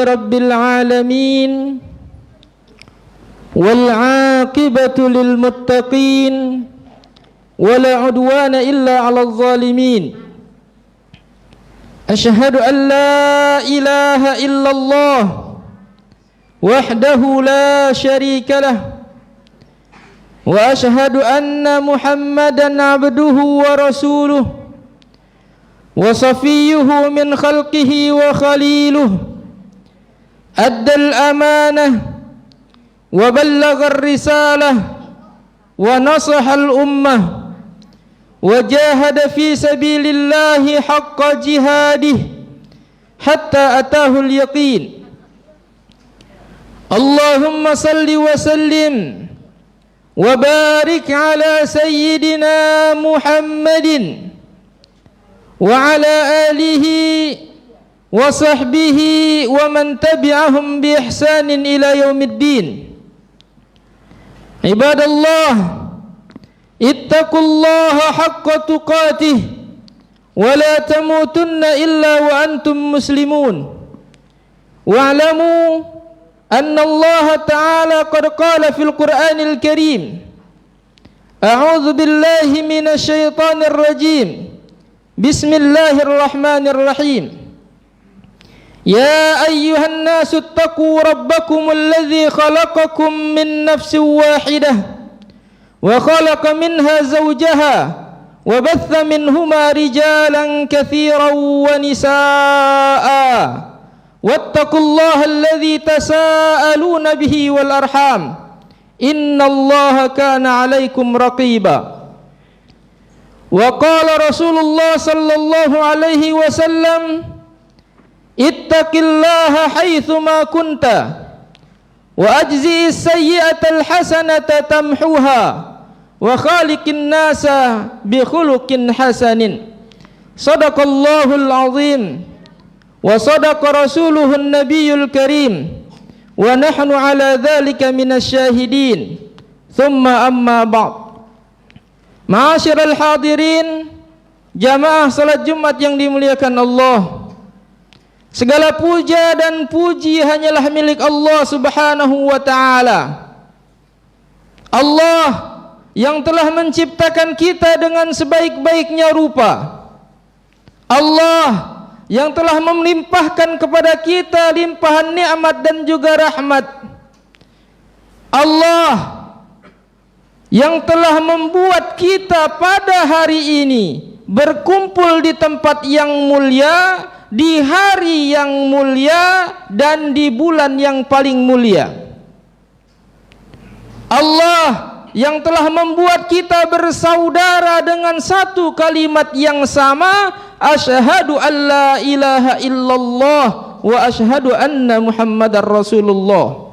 رب العالمين والعاقبة للمتقين ولا عدوان إلا على الظالمين أشهد أن لا إله إلا الله وحده لا شريك له وأشهد أن محمدا عبده ورسوله وصفيه من خلقه وخليله أدى الأمانة وبلغ الرسالة ونصح الأمة وجاهد في سبيل الله حق جهاده حتى أتاه اليقين اللهم صل وسلم وبارك على سيدنا محمد وعلى آله وصحبه ومن تبعهم بإحسان إلى يوم الدين عباد الله اتقوا الله حق تقاته ولا تموتن إلا وأنتم مسلمون واعلموا أن الله تعالى قد قال في القرآن الكريم أعوذ بالله من الشيطان الرجيم بسم الله الرحمن الرحيم يا أيها الناس اتقوا ربكم الذي خلقكم من نفس واحدة وخلق منها زوجها وبث منهما رجالا كثيرا ونساء واتقوا الله الذي تساءلون به والأرحام إن الله كان عليكم رقيبا وقال رسول الله صلى الله عليه وسلم اتق الله حيثما كنت وأجزئ السيئة الحسنة تمحوها وخالق الناس بخلق حسن صدق الله العظيم وصدق رسوله النبي الكريم ونحن على ذلك من الشاهدين ثم أما بعد Ma'asyiral hadirin, jamaah salat Jumat yang dimuliakan Allah, segala puja dan puji hanyalah milik Allah Subhanahu wa ta'ala. Allah yang telah menciptakan kita dengan sebaik-baiknya rupa, Allah yang telah melimpahkan kepada kita limpahan nikmat dan juga rahmat, Allah yang telah membuat kita pada hari ini berkumpul di tempat yang mulia, di hari yang mulia, dan di bulan yang paling mulia. Allah yang telah membuat kita bersaudara dengan satu kalimat yang sama, asyhadu an la ilaha illallah wa asyhadu anna muhammadar rasulullah.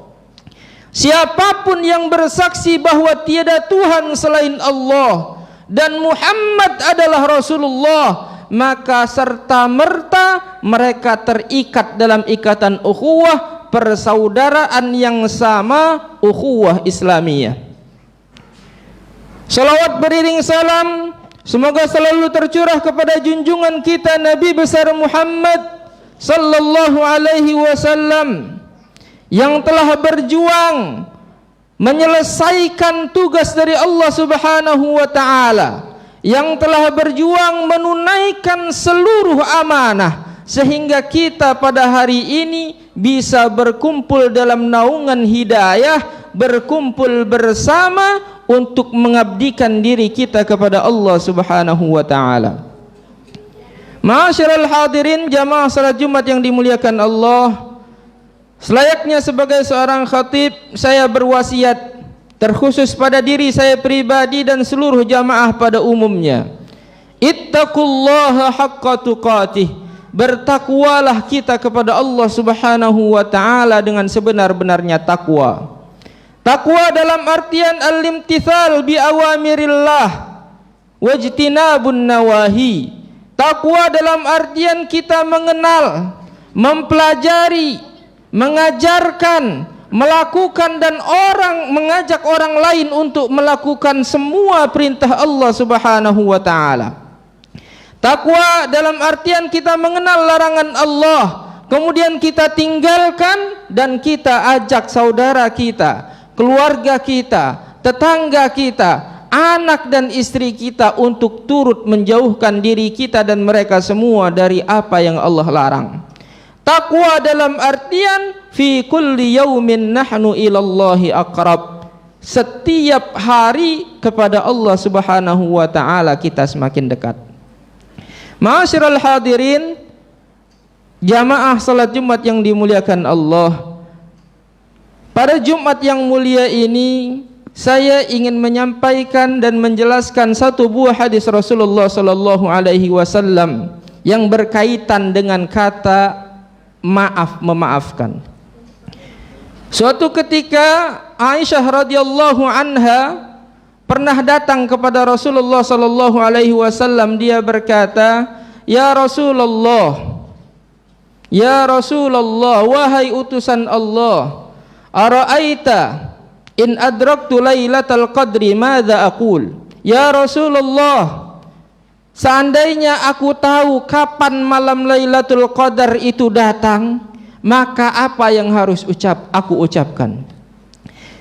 Siapapun yang bersaksi bahwa tiada Tuhan selain Allah dan Muhammad adalah Rasulullah, maka serta-merta mereka terikat dalam ikatan ukhuwah, persaudaraan yang sama, ukhuwah Islamiyah. Salawat beriring salam semoga selalu tercurah kepada junjungan kita Nabi besar Muhammad sallallahu alaihi wasallam yang telah berjuang menyelesaikan tugas dari Allah Subhanahu wa ta'ala, yang telah berjuang menunaikan seluruh amanah sehingga kita pada hari ini bisa berkumpul dalam naungan hidayah, berkumpul bersama untuk mengabdikan diri kita kepada Allah Subhanahu wa ta'ala. Ma'asyiral hadirin, jamaah salat Jumat yang dimuliakan Allah, selayaknya sebagai seorang khatib, saya berwasiat terkhusus pada diri saya pribadi dan seluruh jamaah pada umumnya. Ittaqullaha haqqa tuqatih. Bertakwalah kita kepada Allah Subhanahu wa ta'ala dengan sebenar-benarnya takwa. Takwa dalam artian al-imtithal bi awamirillah wajtinabun nawahi. Takwa dalam artian kita mengenal, mempelajari, mengajarkan, melakukan, dan mengajak orang lain untuk melakukan semua perintah Allah Subhanahu wa ta'ala. Takwa dalam artian kita mengenal larangan Allah, kemudian kita tinggalkan dan kita ajak saudara kita, keluarga kita, tetangga kita, anak dan istri kita untuk turut menjauhkan diri kita dan mereka semua dari apa yang Allah larang. Takwa dalam artian fi kulli yaumin nahnu ilallahi aqrab. Setiap hari kepada Allah Subhanahu wa taala kita semakin dekat. Ma'asyiral hadirin, jamaah salat Jumat yang dimuliakan Allah. Pada Jumat yang mulia ini saya ingin menyampaikan dan menjelaskan satu buah hadis Rasulullah sallallahu alaihi wasallam yang berkaitan dengan kata maaf, memaafkan. Suatu ketika Aisyah radhiyallahu anha pernah datang kepada Rasulullah sallallahu alaihi wasallam. Dia berkata, "Ya Rasulullah, ya Rasulullah, wahai utusan Allah, ara'aita in adraktu lailatal qadri madza aqul?" Ya Rasulullah, seandainya aku tahu kapan malam Lailatul Qadar itu datang, maka apa yang harus aku ucapkan?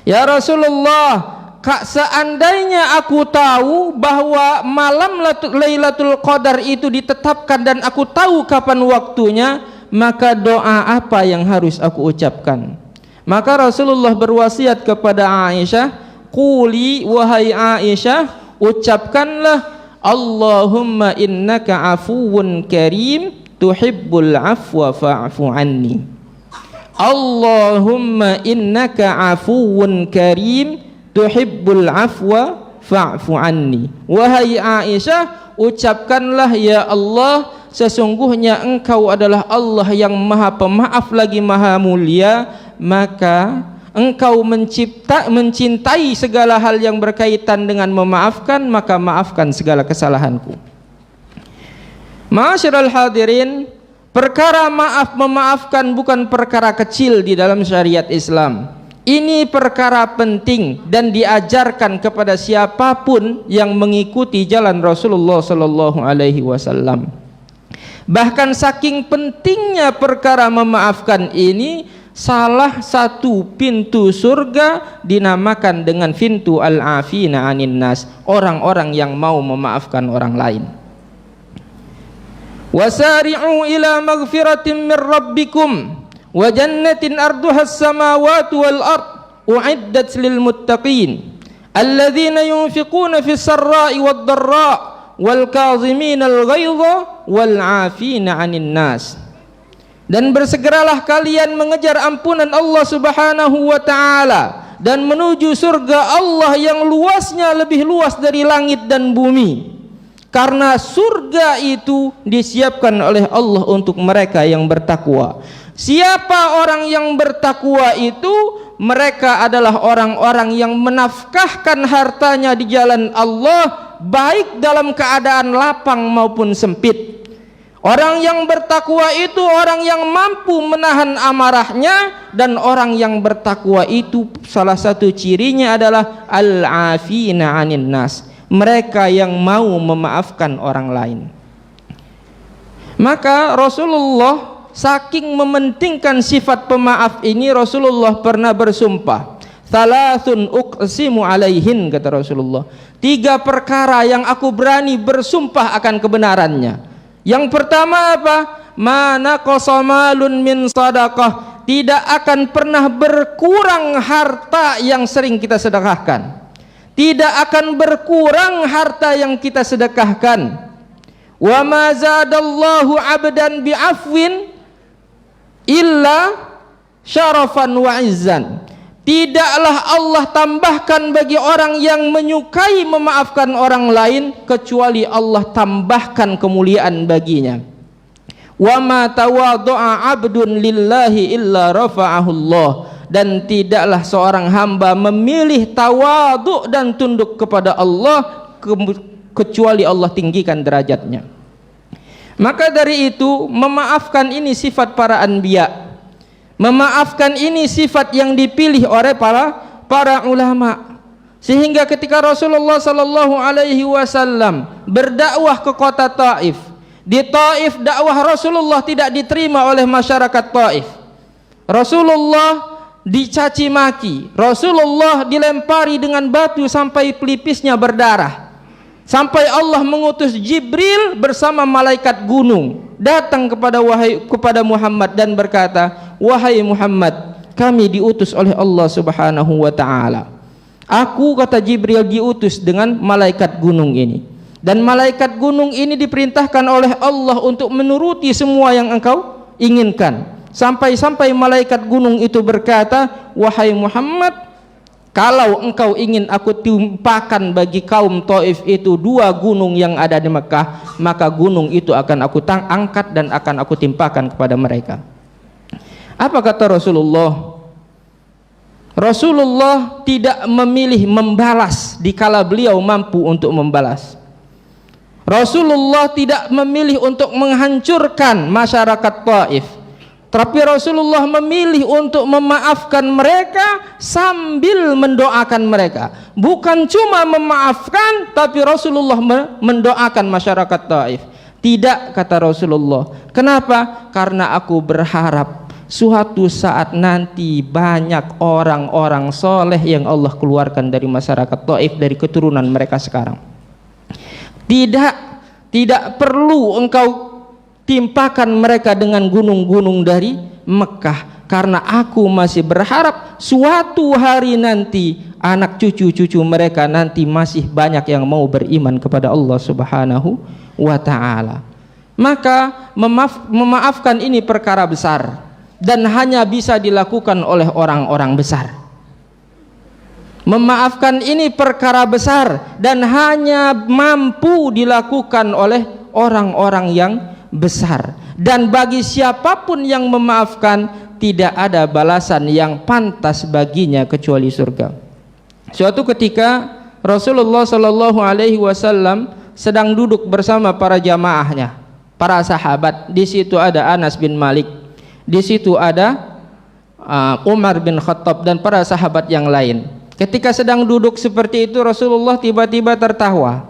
Ya Rasulullah, seandainya aku tahu bahwa malam Lailatul Qadar itu ditetapkan dan aku tahu kapan waktunya, maka doa apa yang harus aku ucapkan? Maka Rasulullah berwasiat kepada Aisyah, "Quli, wahai Aisyah, ucapkanlah Allahumma innaka afuwun karim tuhibbul afwa fa'fu anni." Allahumma innaka afuwun karim tuhibbul afwa fa'fu anni. Wahai Aisyah, ucapkanlah, ya Allah, sesungguhnya engkau adalah Allah yang maha pemaaf lagi maha mulia, maka engkau mencintai segala hal yang berkaitan dengan memaafkan, maka maafkan segala kesalahanku. Ma'asyiral hadirin, perkara maaf memaafkan bukan perkara kecil di dalam syariat Islam. Ini perkara penting dan diajarkan kepada siapapun yang mengikuti jalan Rasulullah sallallahu alaihi wasallam. Bahkan saking pentingnya perkara memaafkan ini, salah satu pintu surga dinamakan dengan pintu al-afina anin nas, orang-orang yang mau memaafkan orang lain. Wasari'u ila maghfiratin min rabbikum wa jannatin arduha as-samawati wal ard u'iddat lil muttaqin alladzina yunfiquna fis sarra'i wad dharra wal kadhimina al ghaidha wal 'afina 'anil nas. Dan bersegeralah kalian mengejar ampunan Allah Subhanahu wa taala dan menuju surga Allah yang luasnya lebih luas dari langit dan bumi. Karena surga itu disiapkan oleh Allah untuk mereka yang bertakwa. Siapa orang yang bertakwa itu? Mereka adalah orang-orang yang menafkahkan hartanya di jalan Allah, baik dalam keadaan lapang maupun sempit. Orang yang bertakwa itu orang yang mampu menahan amarahnya, dan orang yang bertakwa itu salah satu cirinya adalah al-afina 'anin nas, mereka yang mau memaafkan orang lain. Maka Rasulullah saking mementingkan sifat pemaaf ini, Rasulullah pernah bersumpah, "Thalathun uqsimu alaihin," kata Rasulullah, 3 perkara yang aku berani bersumpah akan kebenarannya. Yang pertama apa? Mana qasamalun min sadaqah, tidak akan pernah berkurang harta yang sering kita sedekahkan. Tidak akan berkurang harta yang kita sedekahkan. Wa ma zadallahu 'abdan bi'afwin illa syarafan wa izzan. Tidaklah Allah tambahkan bagi orang yang menyukai memaafkan orang lain kecuali Allah tambahkan kemuliaan baginya. Wa ma tawadhu'a 'abdun lillahi illa rafa'ahu Allah. Dan tidaklah seorang hamba memilih tawadhu dan tunduk kepada Allah kecuali Allah tinggikan derajatnya. Maka dari itu, memaafkan ini sifat para anbiya. Memaafkan ini sifat yang dipilih oleh para ulama. Sehingga ketika Rasulullah sallallahu alaihi wasallam berdakwah ke kota Taif, Di Taif dakwah Rasulullah tidak diterima oleh masyarakat Taif. Rasulullah dicaci maki, Rasulullah dilempari dengan batu sampai pelipisnya berdarah. Sampai Allah mengutus Jibril bersama malaikat gunung datang kepada Muhammad dan berkata, "Wahai Muhammad, kami diutus oleh Allah Subhanahu wa taala. Aku," kata Jibril, "diutus dengan malaikat gunung ini. Dan malaikat gunung ini diperintahkan oleh Allah untuk menuruti semua yang engkau inginkan." Sampai-sampai malaikat gunung itu berkata, "Wahai Muhammad, kalau engkau ingin aku timpakan bagi kaum Taif itu 2 gunung yang ada di Mekah, maka gunung itu akan aku angkat dan akan aku timpakan kepada mereka." Apa kata Rasulullah? Rasulullah tidak memilih membalas dikala beliau mampu untuk membalas. Rasulullah tidak memilih untuk menghancurkan masyarakat Taif, tapi Rasulullah memilih untuk memaafkan mereka sambil mendoakan mereka. Bukan cuma memaafkan, tapi Rasulullah mendoakan masyarakat Taif. Tidak, kata Rasulullah. Kenapa? Karena aku berharap suatu saat nanti banyak orang-orang soleh yang Allah keluarkan dari masyarakat Taif, dari keturunan mereka sekarang. Tidak perlu engkau timpakan mereka dengan gunung-gunung dari Mekah, karena aku masih berharap suatu hari nanti anak cucu-cucu mereka nanti masih banyak yang mau beriman kepada Allah Subhanahu wa taala. Maka memaafkan ini perkara besar dan hanya bisa dilakukan oleh orang-orang besar. Memaafkan ini perkara besar dan hanya mampu dilakukan oleh orang-orang yang besar. Dan bagi siapapun yang memaafkan, tidak ada balasan yang pantas baginya kecuali surga. Suatu ketika Rasulullah Shallallahu Alaihi Wasallam sedang duduk bersama para jamaahnya, para sahabat. Di situ ada Anas bin Malik, di situ ada Umar bin Khattab dan para sahabat yang lain. Ketika sedang duduk seperti itu, Rasulullah tiba-tiba tertawa.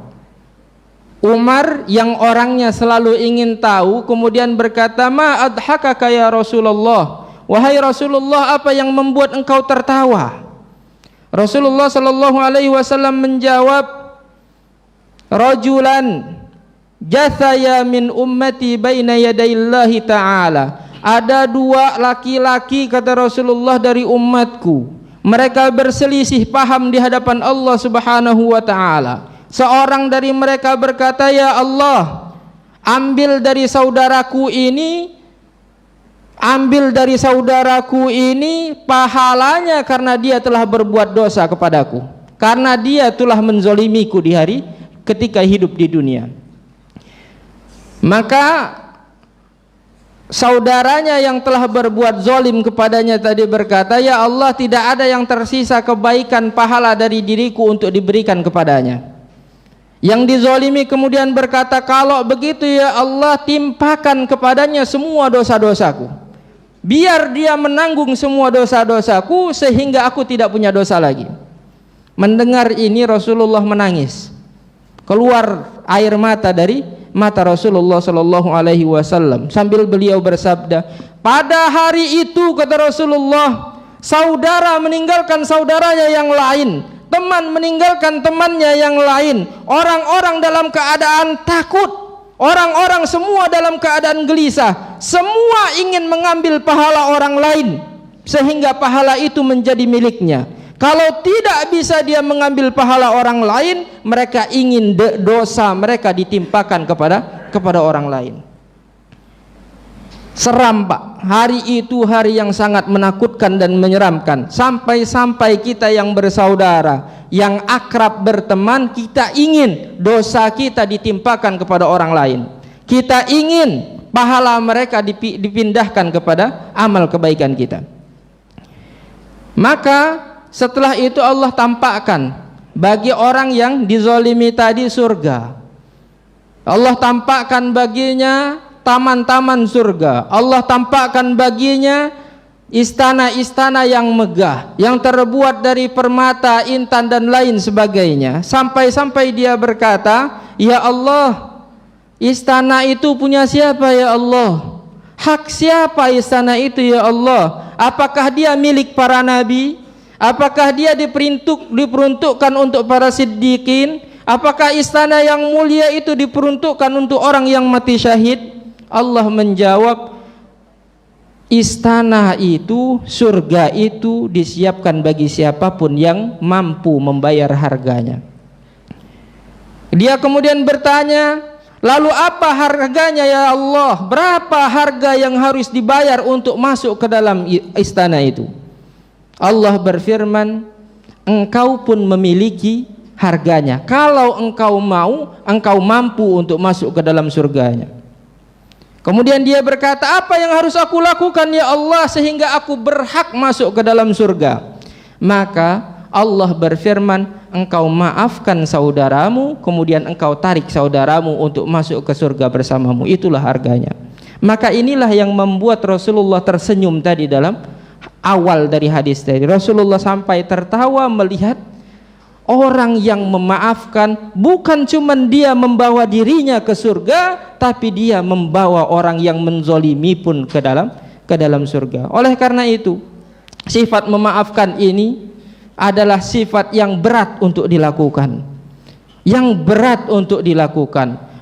Umar yang orangnya selalu ingin tahu kemudian berkata, "Ma adhakaka ya Rasulullah?" Wahai Rasulullah, apa yang membuat engkau tertawa? Rasulullah sallallahu alaihi wasallam menjawab, "Rajulan jathaya min ummati baina yadayillahi ta'ala." Ada 2 laki-laki, kata Rasulullah, dari umatku. Mereka berselisih paham di hadapan Allah Subhanahu wa taala. Seorang dari mereka berkata, "Ya Allah, ambil dari saudaraku ini pahalanya karena dia telah berbuat dosa kepadaku, karena dia telah menzolimiku di hari ketika hidup di dunia." Maka saudaranya yang telah berbuat zolim kepadanya tadi berkata, "Ya Allah, tidak ada yang tersisa kebaikan pahala dari diriku untuk diberikan kepadanya." Yang dizolimi kemudian berkata, "Kalau begitu ya Allah, timpakan kepadanya semua dosa-dosaku. Biar dia menanggung semua dosa-dosaku sehingga aku tidak punya dosa lagi." Mendengar ini Rasulullah menangis. Keluar air mata dari mata Rasulullah sallallahu alaihi wasallam sambil beliau bersabda, "Pada hari itu," kata Rasulullah, "saudara meninggalkan saudaranya yang lain, teman meninggalkan temannya yang lain, orang-orang dalam keadaan takut, orang-orang semua dalam keadaan gelisah, semua ingin mengambil pahala orang lain sehingga pahala itu menjadi miliknya. Kalau tidak bisa dia mengambil pahala orang lain, mereka ingin dosa mereka ditimpakan kepada orang lain." Seram, Pak. Hari itu hari yang sangat menakutkan dan menyeramkan. Sampai-sampai kita yang bersaudara, yang akrab berteman, kita ingin dosa kita ditimpakan kepada orang lain. Kita ingin pahala mereka dipindahkan kepada amal kebaikan kita. Maka setelah itu Allah tampakkan bagi orang yang dizolimi tadi surga. Allah tampakkan baginya taman-taman surga. Allah tampakkan baginya istana-istana yang megah, yang terbuat dari permata, intan dan lain sebagainya. Sampai-sampai dia berkata, "Ya Allah, Istana itu punya siapa ya Allah? Hak siapa istana itu ya Allah? Apakah dia milik para nabi? Apakah dia diperuntukkan untuk para siddiqin? Apakah istana yang mulia itu diperuntukkan untuk orang yang mati syahid? Allah menjawab, istana itu, surga itu disiapkan bagi siapapun yang mampu membayar harganya. Dia kemudian bertanya, lalu apa harganya ya Allah? Berapa harga yang harus dibayar untuk masuk ke dalam istana itu? Allah berfirman, engkau pun memiliki harganya. Kalau engkau mau, engkau mampu untuk masuk ke dalam surganya. Kemudian dia berkata, apa yang harus aku lakukan ya Allah sehingga aku berhak masuk ke dalam surga? Maka Allah berfirman, engkau maafkan saudaramu, kemudian engkau tarik saudaramu untuk masuk ke surga bersamamu. Itulah harganya. Maka inilah yang membuat Rasulullah tersenyum tadi dalam awal dari hadis tadi. Rasulullah sampai tertawa melihat orang yang memaafkan, bukan cuma dia membawa dirinya ke surga, tapi dia membawa orang yang menzolimi pun ke dalam surga. Oleh karena itu, sifat memaafkan ini adalah sifat yang berat untuk dilakukan,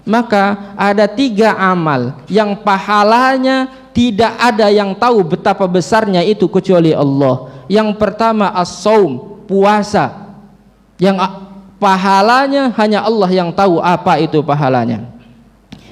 Maka ada 3 amal yang pahalanya tidak ada yang tahu betapa besarnya itu kecuali Allah. Yang pertama as-saum, puasa, yang pahalanya hanya Allah yang tahu apa itu pahalanya.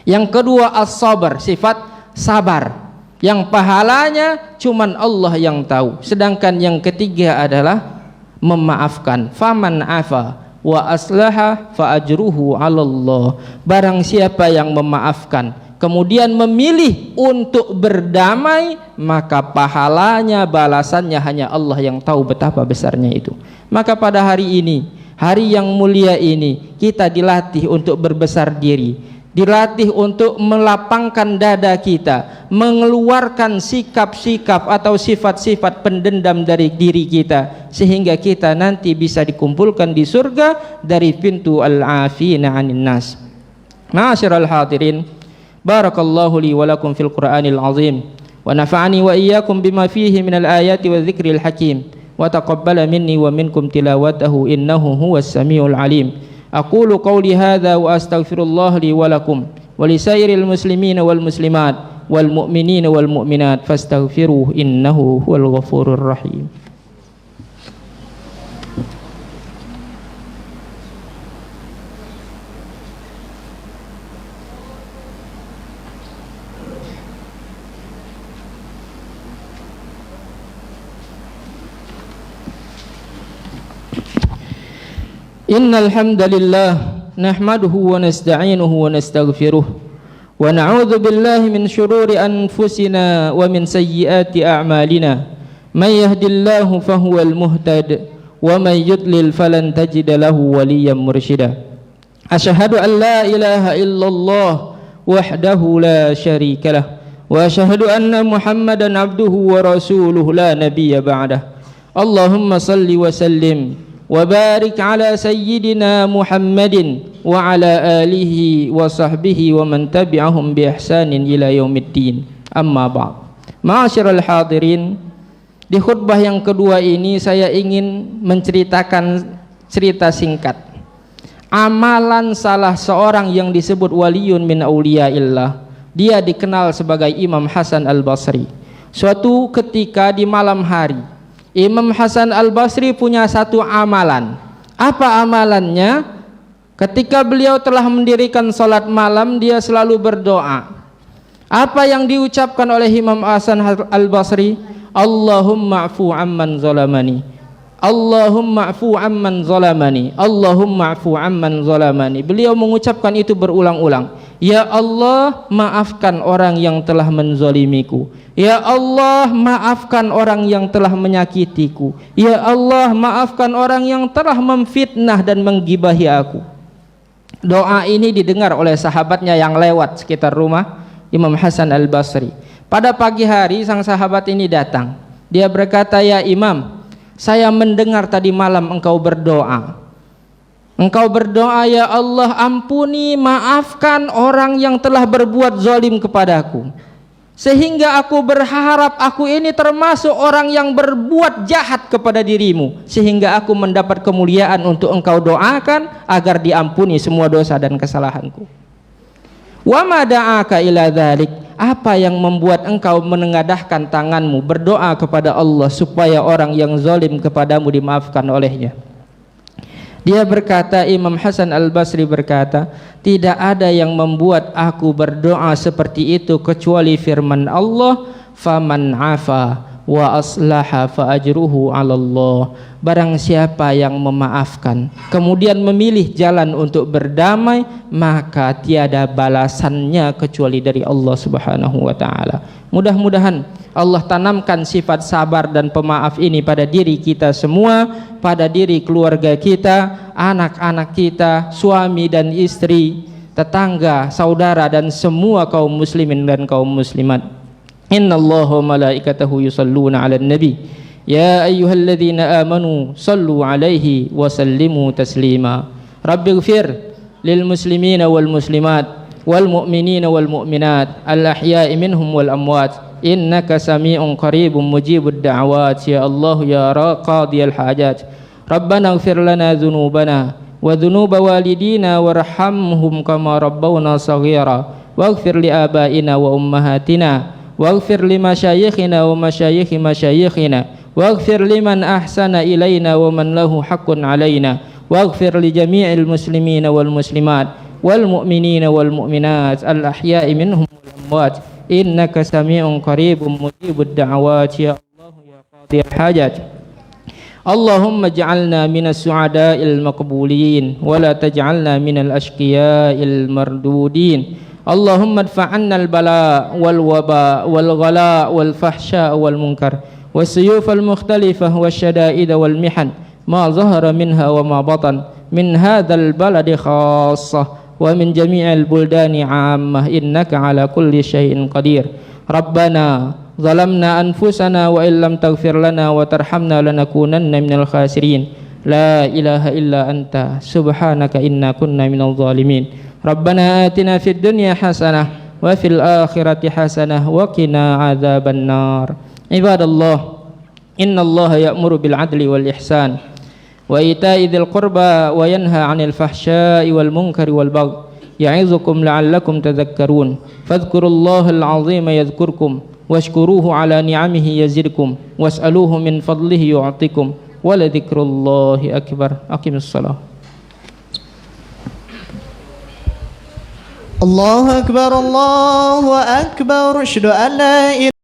Yang kedua as-sabar, sifat sabar, yang pahalanya cuman Allah yang tahu. Sedangkan yang ketiga adalah memaafkan. Faman afa wa aslaha fa ajruhu 'ala Allah. Barang siapa yang memaafkan kemudian memilih untuk berdamai, maka pahalanya, balasannya hanya Allah yang tahu betapa besarnya itu. Maka pada hari ini, hari yang mulia ini, kita dilatih untuk berbesar diri, dilatih untuk melapangkan dada kita, mengeluarkan sikap-sikap atau sifat-sifat pendendam dari diri kita, sehingga kita nanti bisa dikumpulkan di surga dari pintu al-afina 'anin nas. Ma'asyiral hadirin, barakallahu li wa lakum fil Qur'anil azim, wa nafa'ani wa iyyakum bima fihi minal ayati wa dzikril hakim, wa taqabbala minni wa minkum tilawatahu innahu huwas samiul alim. Aqulu qawli hadza wa astaghfirullah li wa lakum wa lisairil muslimina wal muslimat wal mu'minina wal mu'minat fastaghfiruhu innahu huwal ghafurur rahim. Innal hamdalillah nahmaduhu wa nasta'inuhu wa nastaghfiruh wa na'udzu billahi min shururi anfusina wa min sayyiati a'malina. May yahdihillahu fahuwal muhtad wa may yudlil falan tajida lahu waliyyan mursyida. Asyhadu an la ilaha illallah wahdahu la syarika lah wa asyhadu anna Muhammadan abduhu wa rasuluhu la nabiyya ba'dah. Allahumma salli wa sallim wa barik ala sayyidina Muhammadin wa ala alihi wa sahbihi wa man tabi'ahum bi ihsanin ila yaumiddin. Amma ba'd. Ma'asyiral hadirin, di khutbah yang kedua ini saya ingin menceritakan cerita singkat amalan salah seorang yang disebut waliyun min auliyaillah. Dia dikenal sebagai Imam Hasan Al-Basri. Suatu ketika di malam hari, Imam Hasan Al-Basri punya satu amalan. Apa amalannya? Ketika beliau telah mendirikan salat malam, dia selalu berdoa. Apa yang diucapkan oleh Imam Hasan Al-Basri? Allahumma afu amman zalamani, Allahumma afu amman zalamani, Allahumma afu amman zalamani. Beliau mengucapkan itu berulang-ulang. Ya Allah, maafkan orang yang telah menzalimiku. Ya Allah, maafkan orang yang telah menyakitiku. Ya Allah, maafkan orang yang telah memfitnah dan menggibahi aku. Doa ini didengar oleh sahabatnya yang lewat sekitar rumah Imam Hasan Al-Basri. Pada pagi hari sang sahabat ini datang. Dia berkata, ya Imam, saya mendengar tadi malam engkau berdoa. Engkau berdoa, ya Allah, ampuni, maafkan orang yang telah berbuat zalim kepadaku, sehingga aku berharap aku ini termasuk orang yang berbuat jahat kepada dirimu, sehingga aku mendapat kemuliaan untuk engkau doakan agar diampuni semua dosa dan kesalahanku. Wa ma da'aka ila dzalik, apa yang membuat engkau menengadahkan tanganmu berdoa kepada Allah supaya orang yang zalim kepadamu dimaafkan olehnya? Dia berkata, Imam Hasan Al-Basri berkata, tidak ada yang membuat aku berdoa seperti itu kecuali firman Allah, faman afa wa aslaha fa ajruhu 'ala Allah. Barang siapa yang memaafkan kemudian memilih jalan untuk berdamai, maka tiada balasannya kecuali dari Allah Subhanahu wa taala. Mudah-mudahan Allah tanamkan sifat sabar dan pemaaf ini pada diri kita semua, pada diri keluarga kita, anak-anak kita, suami dan istri, tetangga, saudara, dan semua kaum muslimin dan kaum muslimat. Innallaha wa malaikatahu yusalluna 'alan nabi ya ayyuhalladzina amanu sallu 'alaihi wa sallimu taslima. Rabbighfir lil muslimina wal muslimat wal mu'minina wal mu'minat al ahya'i minhum wal amwat innaka sami'un qaribun mujibud da'awat ya Allah ya qadiyal hajat. Rabbana ighfir lana dhunubana wa dhunuba walidina warhamhum kama rabbawna saghira waghfir li abaina wa ummahatina waghfir li masyayikhina wa masyayikhi masyayikhina waghfir liman ahsana ilaina wa man lahu haqqun alaina waghfir li jami'il muslimina wal muslimat wal mu'minina wal mu'minat al ahya'i minhum wal amwat innaka sami'un qaribun mujibud da'awat ya Allah ya qadiyal hajat. Allahumma ij'alna minas su'ada'il maqbulin wa la taj'alna minal ashqiya'il mardudin. Allahumma adfa' 'anna al-bala' wal waba' wal ghala' wal fahsya' wal munkar was-suyuf al-mukhtalifah wasyada'id wal mihan ma zahara minha wa ma batan min hadzal baladi khassah wa min jami'il buldani 'ammah innaka 'ala kulli syai'in qadir. Rabbana zalamna anfusana wa illam taghfir lana wa tarhamna lanakunanna minal khasirin. La ilaha illa anta subhanaka inna kunna minal zalimin. Rabbana atina fid dunya hasanah wa fil akhirati hasanah wa qina adzaban nar. Ibadallah, innallaha ya'muru bil adli wal ihsan wa ita'i dzil qurba wa yanha 'anil fahsya'i wal munkari wal baghi ya'izukum la'allakum tadhakkarun. Fadhkurullahal 'azima yadhkurkum washkuruhu 'ala ni'amihi yazidkum was'aluhu min fadlihi yu'tikum wa la dzikrullahi akbar. Aqimus shalah. Allahu akbar, Allahu akbar, asyhadu an la ilaha